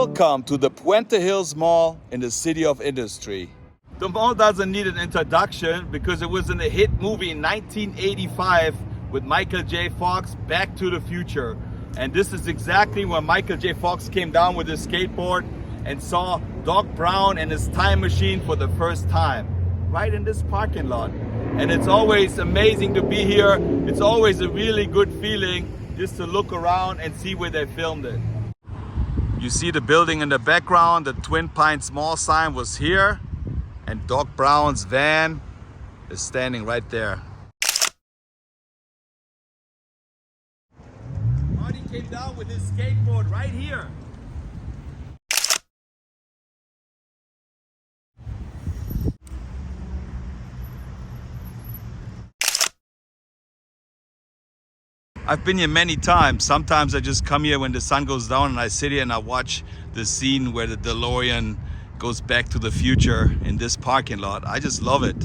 Welcome to the Puente Hills Mall in the City of Industry. The mall doesn't need an introduction because it was in a hit movie in 1985 with Michael J. Fox, Back to the Future. And this is exactly when Michael J. Fox came down with his skateboard and saw Doc Brown and his time machine for the first time, right in this parking lot. And it's always amazing to be here. It's always a really good feeling just to look around and see where they filmed it. You see the building in the background. The Twin Pines Mall sign was here, and Doc Brown's van is standing right there. Marty came down with his skateboard right here. I've been here many times. Sometimes I just come here when the sun goes down and I sit here and I watch the scene where the DeLorean goes back to the future in this parking lot. I just love it.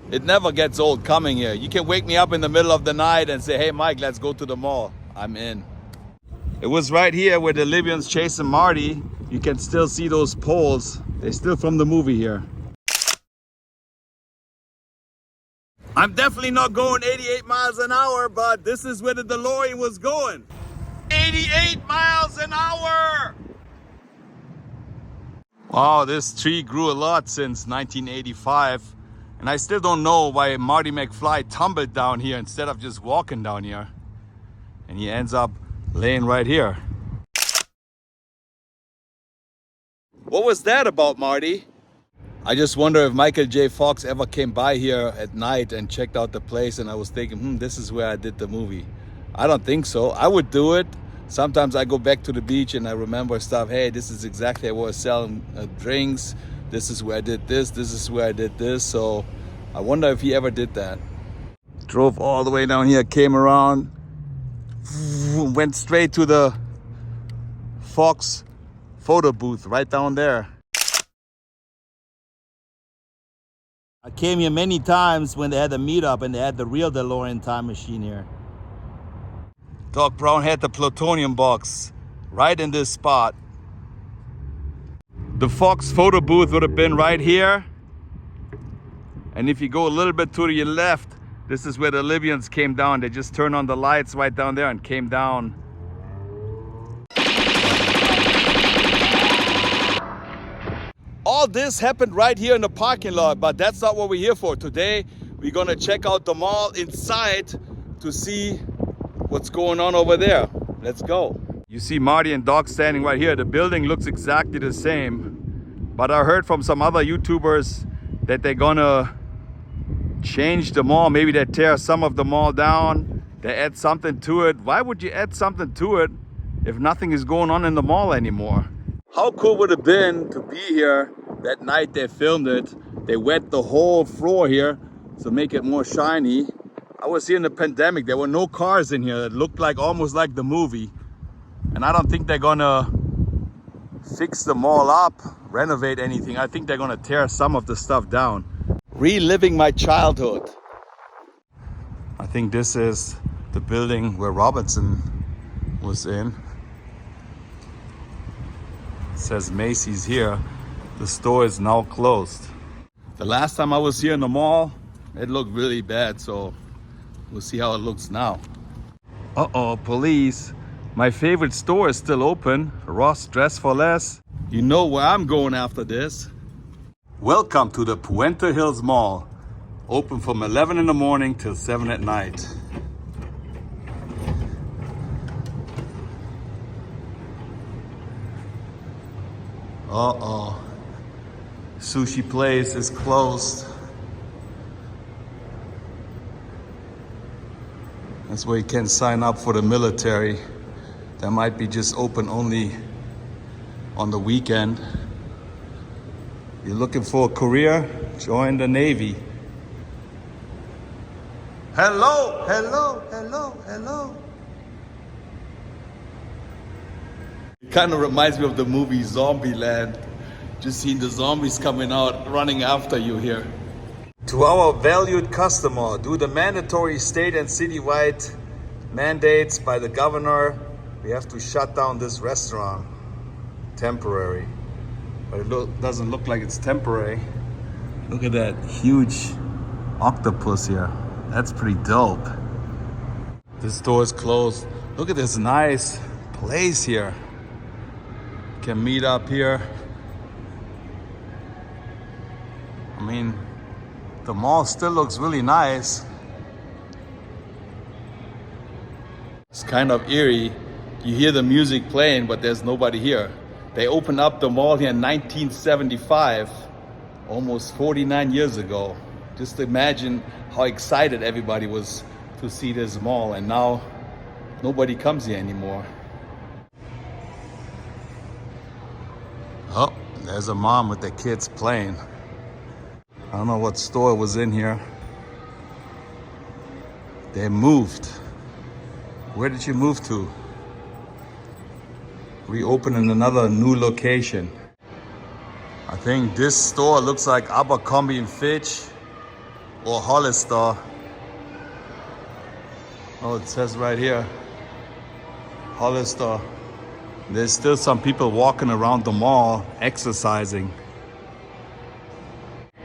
It never gets old coming here. You can wake me up in the middle of the night and say, hey Mike, let's go to the mall. I'm in. It was right here where the Libyans chasing Marty. You can still see those poles. They're still from the movie here. I'm definitely not going 88 miles an hour, but this is where the DeLorean was going. 88 miles an hour! Wow, this tree grew a lot since 1985. And I still don't know why Marty McFly tumbled down here instead of just walking down here. And he ends up laying right here. What was that about, Marty? I just wonder if Michael J. Fox ever came by here at night and checked out the place, and I was thinking, this is where I did the movie. I don't think so. I would do it. Sometimes I go back to the beach and I remember stuff. Hey, this is exactly where I was selling drinks. This is where I did this. This is where I did this. So I wonder if he ever did that. Drove all the way down here, came around, went straight to the Fox photo booth right down there. I came here many times when they had a meetup and they had the real DeLorean time machine here. Doc Brown had the plutonium box right in this spot. The Fox photo booth would have been right here. And if you go a little bit to your left, this is where the Libyans came down. They just turned on the lights right down there and came down. All this happened right here in the parking lot, but that's not what we're here for. Today, we're gonna check out the mall inside to see what's going on over there. Let's go. You see Marty and Doc standing right here. The building looks exactly the same, but I heard from some other YouTubers that they're gonna change the mall. Maybe they tear some of the mall down, they add something to it. Why would you add something to it if nothing is going on in the mall anymore? How cool would it have been to be here that night they filmed it? They wet the whole floor here to make it more shiny. I was here in the pandemic. There were no cars in here. It looked like almost like the movie. And I don't think they're gonna fix the mall up, renovate anything. I think they're gonna tear some of the stuff down. Reliving my childhood. I think this is the building where Robinson was in. It says Macys here. The store is now closed. The last time I was here in the mall, it looked really bad, so we'll see how it looks now. Uh-oh, police. My favorite store is still open. Ross Dress for Less. You know where I'm going after this. Welcome to the Puente Hills Mall. Open from 11 in the morning till 7 at night. Uh-oh. Sushi place is closed. That's where you can sign up for the military. That might be just open only on the weekend. You're looking for a career? Join the Navy. Hello, hello, hello, hello. It kind of reminds me of the movie Zombieland. Just seeing the zombies coming out, running after you here. To our valued customer, due to mandatory state and citywide mandates by the governor, we have to shut down this restaurant temporary. But it doesn't look like it's temporary. Look at that huge octopus here. That's pretty dope. This store is closed. Look at this nice place here. You can meet up here. I mean, the mall still looks really nice. It's kind of eerie. You hear the music playing, but there's nobody here. They opened up the mall here in 1975, almost 49 years ago. Just imagine how excited everybody was to see this mall, and now nobody comes here anymore. Oh, there's a mom with the kids playing. I don't know what store was in here. They moved. Where did you move to? Reopening another new location. I think this store looks like Abercrombie and Fitch or Hollister. Oh, it says right here, Hollister. There's still some people walking around the mall exercising.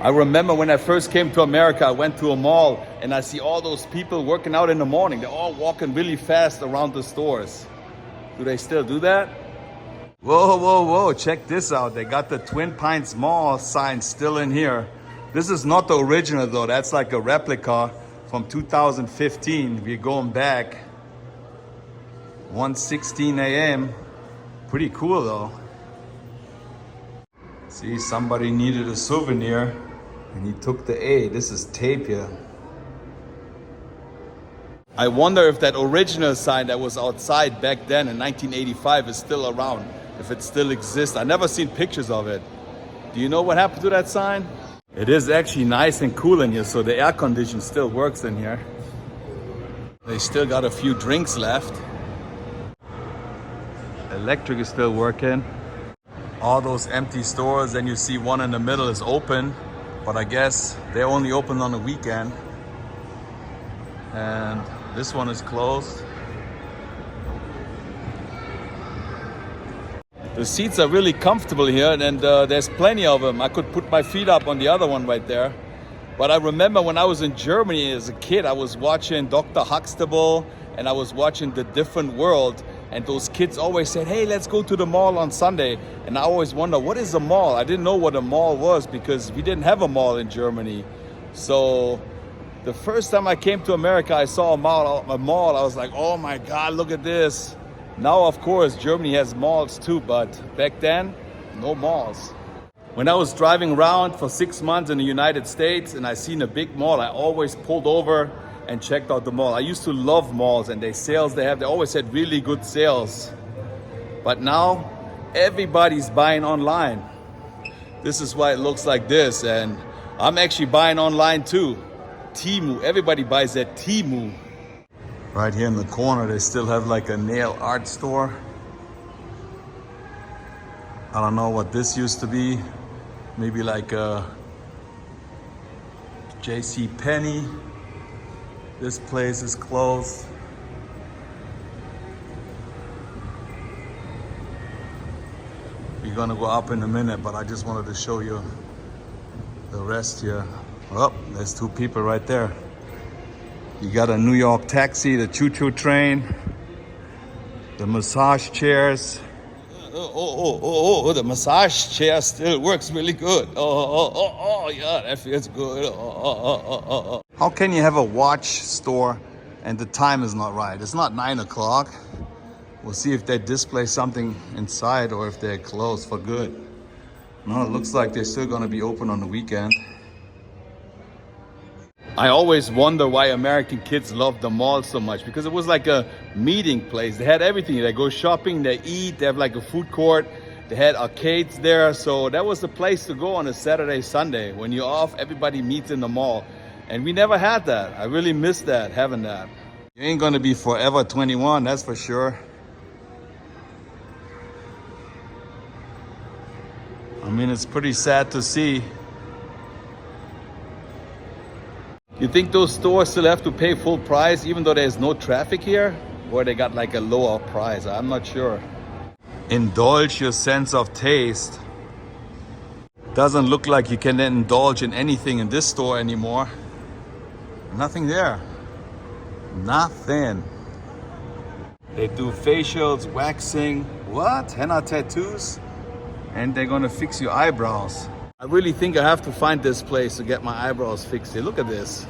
I remember when I first came to America, I went to a mall and I see all those people working out in the morning. They're all walking really fast around the stores. Do they still do that? Whoa, whoa, whoa, check this out. They got the Twin Pines Mall sign still in here. This is not the original though. That's like a replica from 2015. We're going back. 1:16 a.m. Pretty cool though. See, somebody needed a souvenir and he took the A. This is tape here. I wonder if that original sign that was outside back then in 1985 is still around, if it still exists. I never seen pictures of it. Do you know what happened to that sign? It is actually nice and cool in here, so the air condition still works in here. They still got a few drinks left. Electric is still working. All those empty stores, and you see one in the middle is open, but I guess they're only open on the weekend. And this one is closed. The seats are really comfortable here, and there's plenty of them. I could put my feet up on the other one right there. But I remember when I was in Germany as a kid, I was watching Dr. Huxtable and I was watching The Different World. And those kids always said, hey, let's go to the mall on Sunday. And I always wonder, what is a mall? I didn't know what a mall was because we didn't have a mall in Germany. So the first time I came to America, I saw a mall. I was like, oh my God, look at this. Now, of course, Germany has malls too, but back then, no malls. When I was driving around for 6 months in the United States and I seen a big mall, I always pulled over and checked out the mall. I used to love malls and they always had really good sales. But now everybody's buying online. This is why it looks like this, and I'm actually buying online too. Temu, everybody buys at Temu. Right here in the corner, they still have like a nail art store. I don't know what this used to be. Maybe like a J.C. Penney. This place is closed. We're gonna go up in a minute, but I just wanted to show you the rest here. Oh, there's two people right there. You got a New York taxi, the choo-choo train, the massage chairs. Oh, the massage chair still works really good. Oh, yeah, that feels good. How can you have a watch store and the time is not right? It's not 9 o'clock. We'll see if they display something inside or if they're closed for good. No, it looks like they're still gonna be open on the weekend. I always wonder why American kids love the mall so much, because it was like a meeting place. They had everything. They go shopping, they eat, they have like a food court, they had arcades there. So that was the place to go on a Saturday, Sunday. When you're off, everybody meets in the mall. And we never had that. I really miss that, having that. You ain't gonna be forever 21, that's for sure. I mean, it's pretty sad to see. You think those stores still have to pay full price even though there's no traffic here? Or they got like a lower price? I'm not sure. Indulge your sense of taste. Doesn't look like you can indulge in anything in this store anymore. Nothing there. Nothing. They do facials, waxing, what? Henna tattoos? And they're gonna fix your eyebrows. I really think I have to find this place to get my eyebrows fixed. Hey, look at this.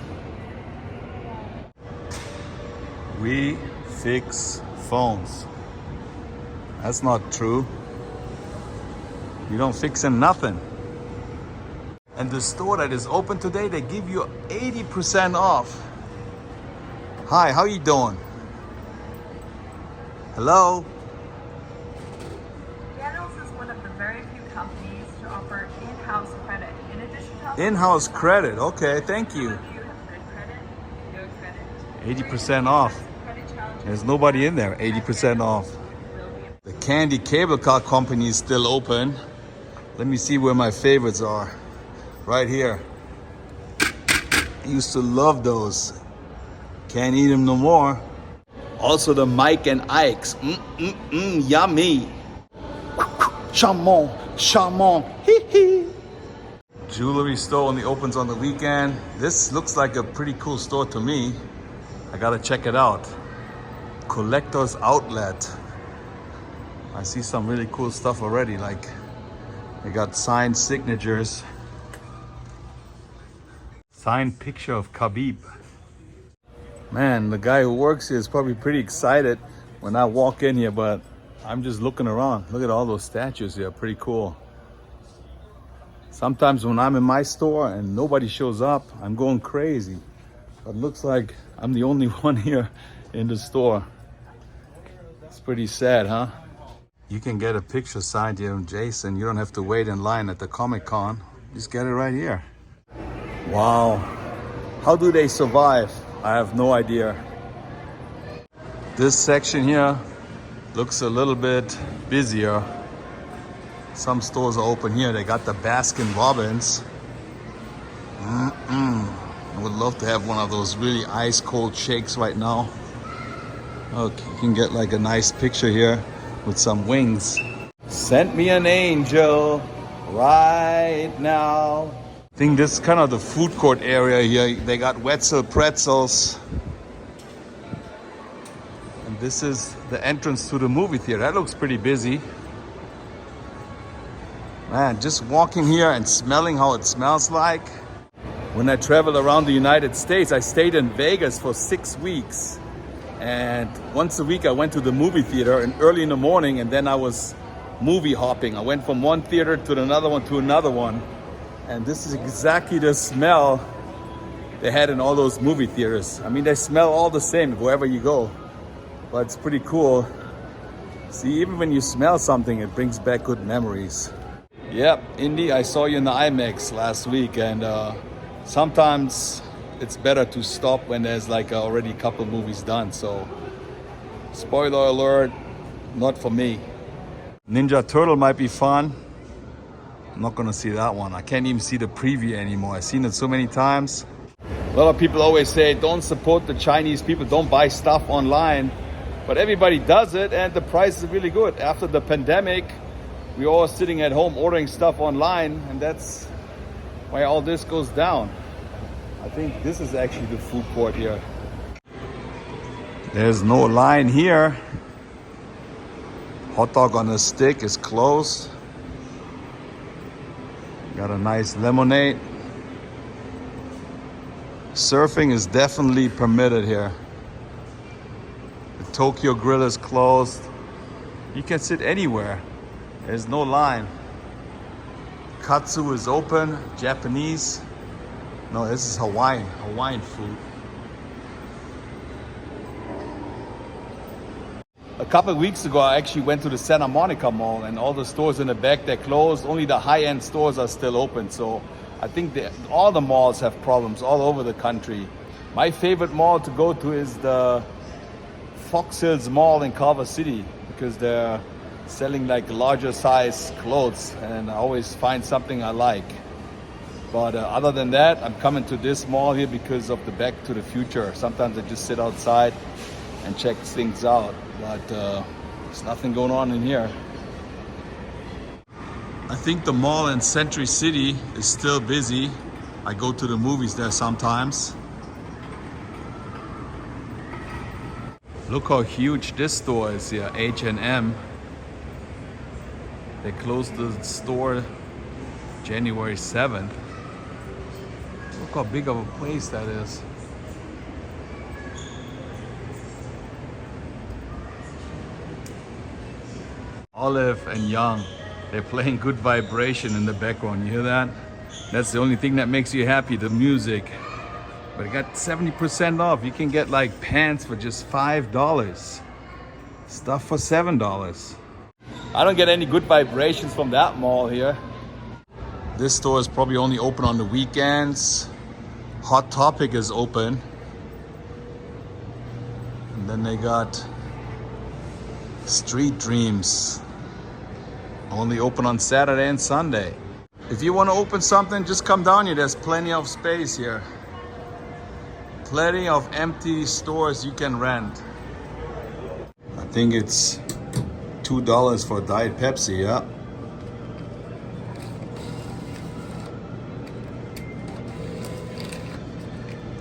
We fix phones. That's not true. You don't fix them nothing. And the store that is open today, they give you 80% off. Hi, how you doing? Hello? Reynolds is one of the very few companies to offer in-house credit. In addition to In-house credit, okay, thank you. if you have good credit, no credit. 80% off. Credit challenges There's nobody in there, 80% off. will be The Candy Cable Car Company is still open. Let me see where my favorites are. Right here. Used to love those. Can't eat them no more. Also the Mike and Ike's. Yummy. Chamon, chamon, hee hee. Jewelry store only opens on the weekend. This looks like a pretty cool store to me. I gotta check it out. Collector's Outlet. I see some really cool stuff already, like they got signed signatures. Signed picture of Khabib. Man, the guy who works here is probably pretty excited when I walk in here, but I'm just looking around. Look at all those statues here, pretty cool. Sometimes when I'm in my store and nobody shows up, I'm going crazy. But it looks like I'm the only one here in the store. It's pretty sad, huh? You can get a picture signed here with Jason. You don't have to wait in line at the Comic-Con. Just get it right here. Wow. How do they survive? I have no idea. This section here looks a little bit busier. Some stores are open here. They got the Baskin Robbins. I would love to have one of those really ice cold shakes right now. Okay, you can get like a nice picture here with some wings. Send me an angel right now. I think this is kind of the food court area here. They got Wetzel pretzels. And this is the entrance to the movie theater. That looks pretty busy. Man, just walking here and smelling how it smells like. When I traveled around the United States, I stayed in Vegas for 6 weeks. And once a week I went to the movie theater and early in the morning, and then I was movie hopping. I went from one theater to another one to another one. And this is exactly the smell they had in all those movie theaters. I mean, they smell all the same wherever you go, but it's pretty cool. See, even when you smell something, it brings back good memories. Yep, Indy, I saw you in the IMAX last week, and sometimes it's better to stop when there's like already a couple movies done. So, spoiler alert, not for me. Ninja Turtle might be fun. I'm not gonna see that one. I can't even see the preview anymore. I've seen it so many times. A lot of people always say, don't support the Chinese people, don't buy stuff online. But everybody does it, and the price is really good. After the pandemic, we're all sitting at home ordering stuff online, and that's why all this goes down. I think this is actually the food court here. There's no line here. Hot dog on a stick is closed. Got a nice lemonade. Surfing is definitely permitted here. The Tokyo Grill is closed. You can sit anywhere. There's no line. Katsu is open, Japanese. No, this is Hawaiian food. A couple of weeks ago, I actually went to the Santa Monica Mall, and all the stores in the back, they're closed. Only the high-end stores are still open. So I think all the malls have problems all over the country. My favorite mall to go to is the Fox Hills Mall in Culver City, because they're selling like larger size clothes, and I always find something I like. But other than that, I'm coming to this mall here because of the Back to the Future. Sometimes I just sit outside and check things out, but there's nothing going on in here. I think the mall in Century City is still busy. I go to the movies there sometimes. Look how huge this store is here, H&M. They closed the store January 7th. Look how big of a place that is. Olive and Young, they're playing Good Vibration in the background. You hear that? That's the only thing that makes you happy, the music. But it got 70% off. You can get like pants for just $5. Stuff for $7. I don't get any good vibrations from that mall here. This store is probably only open on the weekends. Hot Topic is open. And then they got Street Dreams. Only open on Saturday and Sunday. If you want to open something, just come down here. There's plenty of space here. Plenty of empty stores you can rent. I think it's $2 for Diet Pepsi, yeah.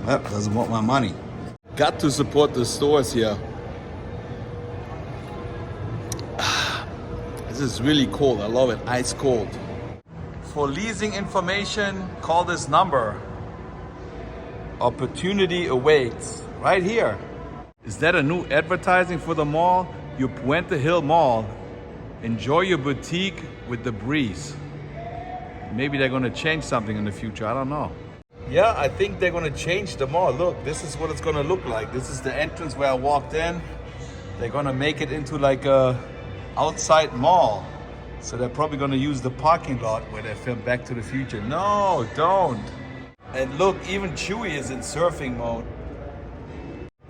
Yep, doesn't want my money. Got to support the stores here. This is really cold. I love it. Ice cold. For leasing information, call this number. Opportunity awaits. Right here. Is that a new advertising for the mall? Your Puente Hills Mall. Enjoy your boutique with the breeze. Maybe they're going to change something in the future. I don't know. Yeah, I think they're going to change the mall. Look, this is what it's going to look like. This is the entrance where I walked in. They're going to make it into like a outside mall. So they're probably going to use the parking lot where they filmed Back to the Future. No, don't. And look, even Chewie is in surfing mode.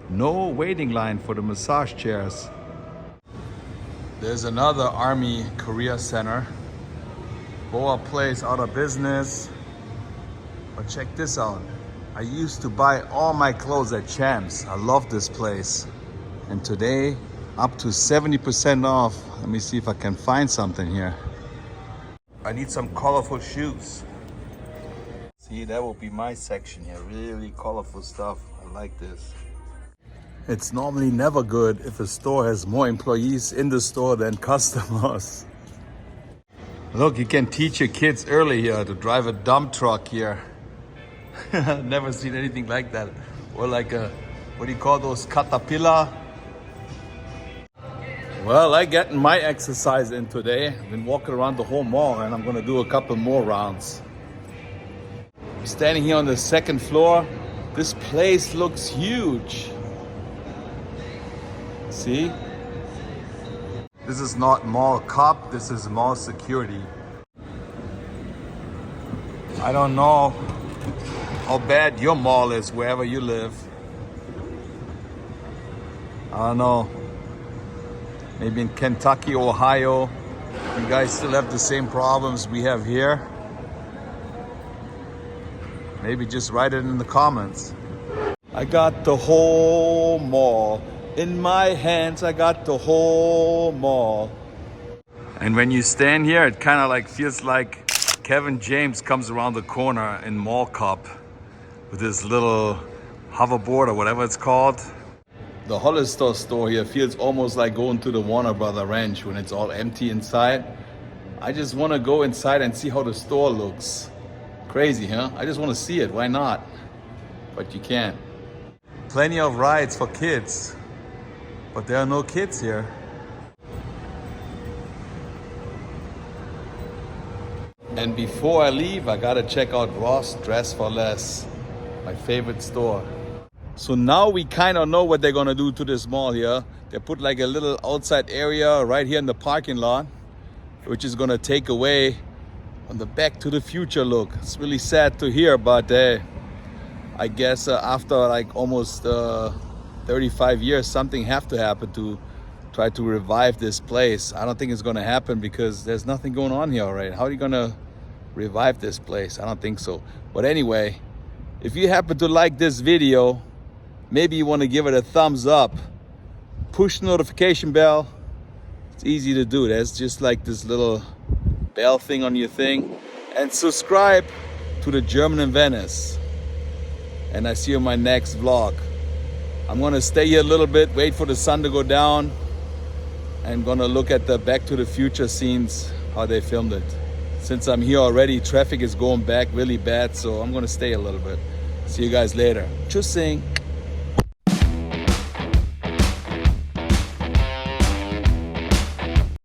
No waiting line for the massage chairs. There's another Army Career Center. Boa Place out of business. But check this out. I used to buy all my clothes at Champs. I love this place. And today, up to 70% off. Let me see if I can find something here. I need some colorful shoes. See, that will be my section here. Really colorful stuff. I like this. It's normally never good if a store has more employees in the store than customers. Look, you can teach your kids early here to drive a dump truck here. Never seen anything like that. Or like a, what do you call those, caterpillar? Well, I getting my exercise in today. I've been walking around the whole mall and I'm gonna do a couple more rounds. I'm standing here on the second floor. This place looks huge. See? This is not mall cop, this is mall security. I don't know how bad your mall is wherever you live. I don't know. Maybe in Kentucky, Ohio, you guys still have the same problems we have here. Maybe just write it in the comments. I got the whole mall. In my hands, I got the whole mall. And when you stand here, it kind of like feels like Kevin James comes around the corner in Mall Cop with his little hoverboard or whatever it's called. The Hollister store here feels almost like going to the Warner Brother Ranch when it's all empty inside. I just want to go inside and see how the store looks. Crazy, huh? I just want to see it. Why not? But you can't. Plenty of rides for kids, but there are no kids here. And before I leave, I gotta check out Ross Dress for Less, my favorite store. So now we kind of know what they're gonna do to this mall here. They put like a little outside area right here in the parking lot, which is gonna take away on the Back to the Future look. It's really sad to hear, but I guess after like almost 35 years, something have to happen to try to revive this place. I don't think it's gonna happen because there's nothing going on here already. How are you gonna revive this place? I don't think so. But anyway, if you happen to like this video, maybe you want to give it a thumbs up. Push the notification bell. It's easy to do. There's just like this little bell thing on your thing, and subscribe to the German in Venice. And I see you in my next vlog. I'm gonna stay here a little bit, wait for the sun to go down, and gonna look at the Back to the Future scenes, how they filmed it. Since I'm here already, traffic is going back really bad, so I'm gonna stay a little bit. See you guys later. Tschüssing.